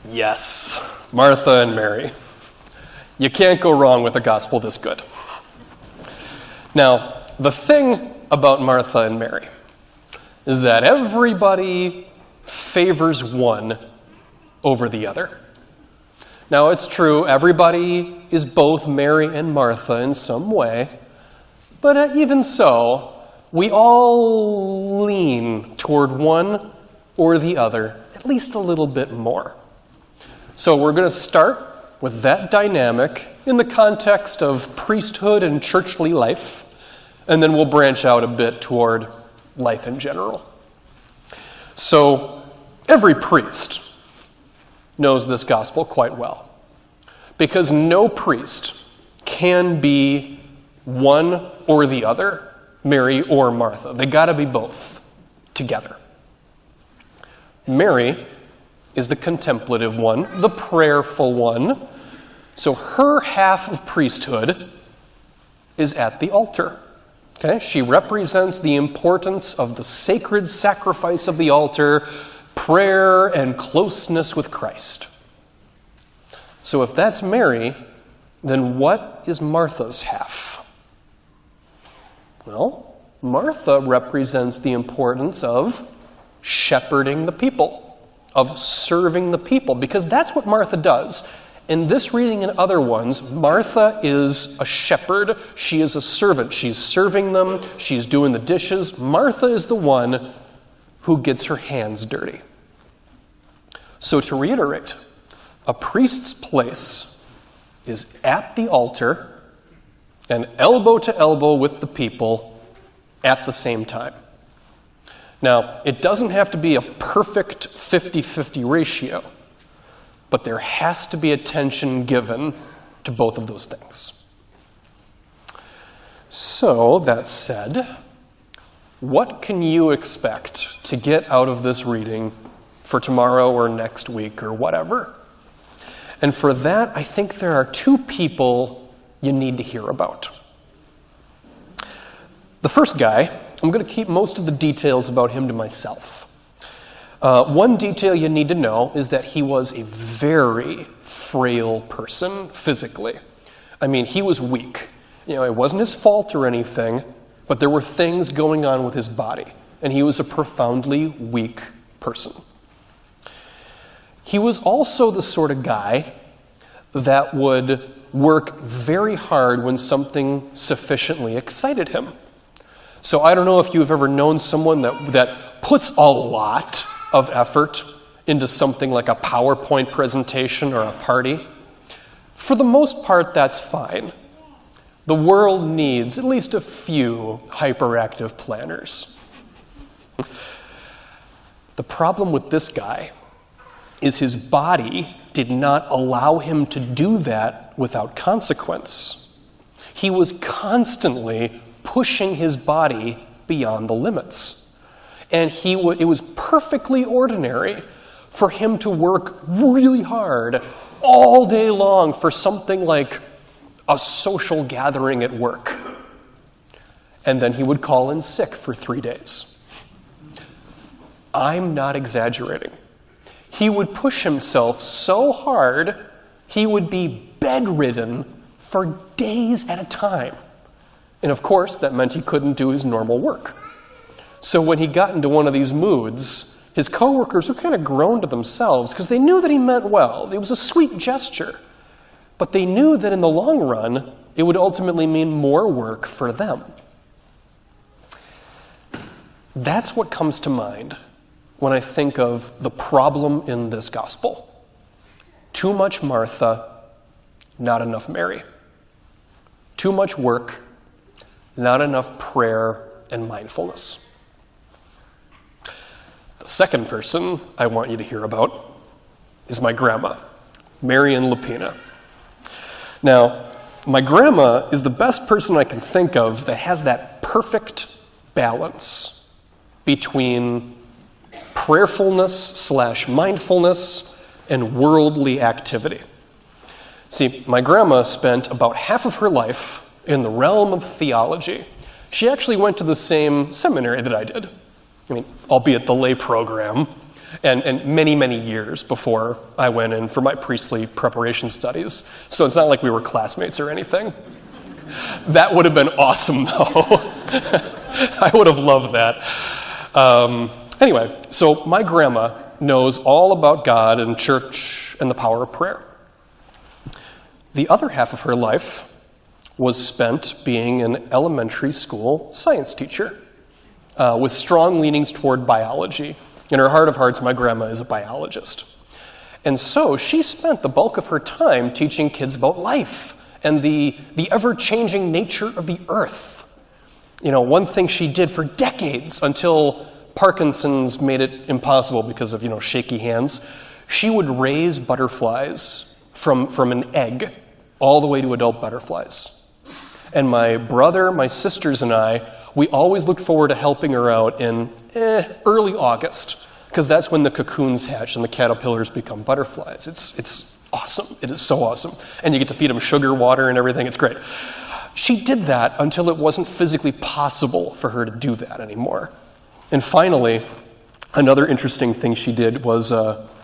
Yes, Martha and Mary. You can't go wrong with a gospel this good. Now, the thing about Martha and Mary is that everybody favors one over the other. Now, it's true, everybody is both Mary and Martha in some way, but even so, we all lean toward one or the other, at least a little bit more. So we're going to start with that dynamic in the context of priesthood and churchly life, and then we'll branch out a bit toward life in general. So every priest knows this gospel quite well, because no priest can be one or the other, Mary or Martha. They got to be both together. Mary is the contemplative one, the prayerful one. So her half of priesthood is at the altar. Okay? She represents the importance of the sacred sacrifice of the altar, prayer, and closeness with Christ. So if that's Mary, then what is Martha's half? Well, Martha represents the importance of shepherding the people, of serving the people, because that's what Martha does. In this reading and other ones, Martha is a shepherd. She is a servant. She's serving them. She's doing the dishes. Martha is the one who gets her hands dirty. So to reiterate, a priest's place is at the altar and elbow to elbow with the people at the same time. Now, it doesn't have to be a perfect 50-50 ratio, but there has to be attention given to both of those things. So, that said, what can you expect to get out of this reading for tomorrow or next week or whatever? And for that, I think there are two people you need to hear about. The first guy, I'm going to keep most of the details about him to myself. One detail you need to know is that he was a very frail person physically. I mean, he was weak. You know, it wasn't his fault or anything, but there were things going on with his body, and he was a profoundly weak person. He was also the sort of guy that would work very hard when something sufficiently excited him. So I don't know if you've ever known someone that puts a lot of effort into something like a PowerPoint presentation or a party. For the most part, that's fine. The world needs at least a few hyperactive planners. The problem with this guy is his body did not allow him to do that without consequence. He was constantly pushing his body beyond the limits. And it was perfectly ordinary for him to work really hard all day long for something like a social gathering at work. And then he would call in sick for 3 days. I'm not exaggerating. He would push himself so hard, he would be bedridden for days at a time. And of course, that meant he couldn't do his normal work. So when he got into one of these moods, his coworkers would kind of groan to themselves because they knew that he meant well. It was a sweet gesture. But they knew that in the long run, it would ultimately mean more work for them. That's what comes to mind when I think of the problem in this gospel. Too much Martha, not enough Mary. Too much work, not enough prayer and mindfulness. The second person I want you to hear about is my grandma, Mary and Lopina. Now, my grandma is the best person I can think of that has that perfect balance between prayerfulness/mindfulness and worldly activity. See, my grandma spent about half of her life in the realm of theology. She actually went to the same seminary that I did. I mean, albeit the lay program. and many, many years before I went in for my priestly preparation studies. So it's not like we were classmates or anything. That would have been awesome, though. I would have loved that. Anyway, so my grandma knows all about God and church and the power of prayer. The other half of her life was spent being an elementary school science teacher with strong leanings toward biology. In her heart of hearts, my grandma is a biologist. And so she spent the bulk of her time teaching kids about life and the ever-changing nature of the earth. One thing she did for decades until Parkinson's made it impossible because of, shaky hands, she would raise butterflies from an egg all the way to adult butterflies. And my brother, my sisters, and I, we always looked forward to helping her out in early August, because that's when the cocoons hatch and the caterpillars become butterflies. It's awesome. It is so awesome. And you get to feed them sugar water and everything. It's great. She did that until it wasn't physically possible for her to do that anymore. And finally, another interesting thing she did was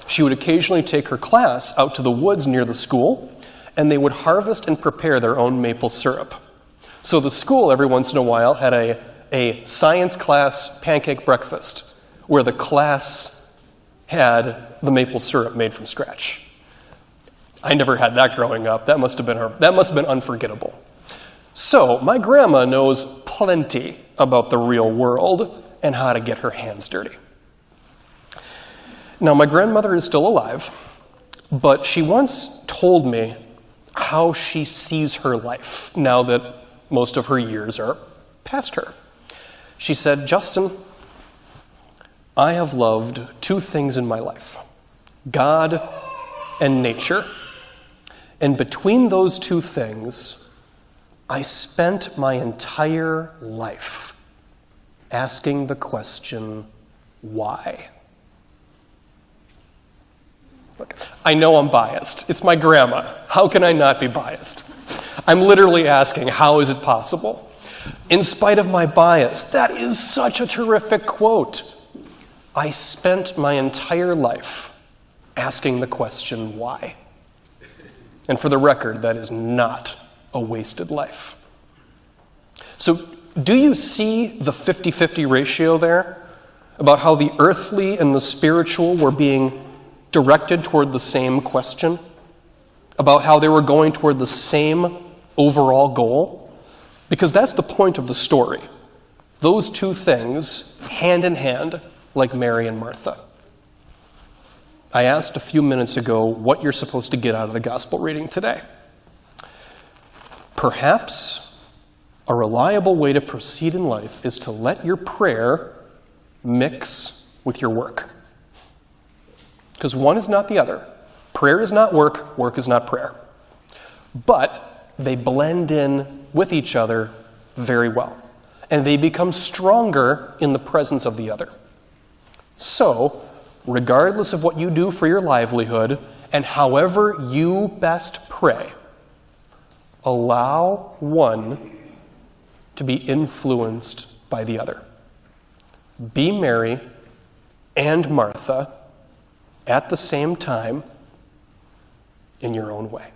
she would occasionally take her class out to the woods near the school, and they would harvest and prepare their own maple syrup. So the school, every once in a while, had a science class pancake breakfast where the class had the maple syrup made from scratch. I never had that growing up. That must have been unforgettable. So my grandma knows plenty about the real world and how to get her hands dirty. Now, my grandmother is still alive, but she once told me how she sees her life now that most of her years are past her. She said, "Justin, I have loved two things in my life, God and nature. And between those two things, I spent my entire life asking the question, why?" Look, I know I'm biased. It's my grandma. How can I not be biased? I'm literally asking, how is it possible? In spite of my bias, that is such a terrific quote. I spent my entire life asking the question, why? And for the record, that is not a wasted life. So, do you see the 50-50 ratio there? About how the earthly and the spiritual were being directed toward the same question? About how they were going toward the same overall goal? Because that's the point of the story. Those two things, hand in hand, like Mary and Martha. I asked a few minutes ago what you're supposed to get out of the gospel reading today. Perhaps a reliable way to proceed in life is to let your prayer mix with your work. Because one is not the other. Prayer is not work, work is not prayer. But they blend in with each other very well. And they become stronger in the presence of the other. So, regardless of what you do for your livelihood, and however you best pray, allow one to be influenced by the other. Be Mary and Martha at the same time in your own way.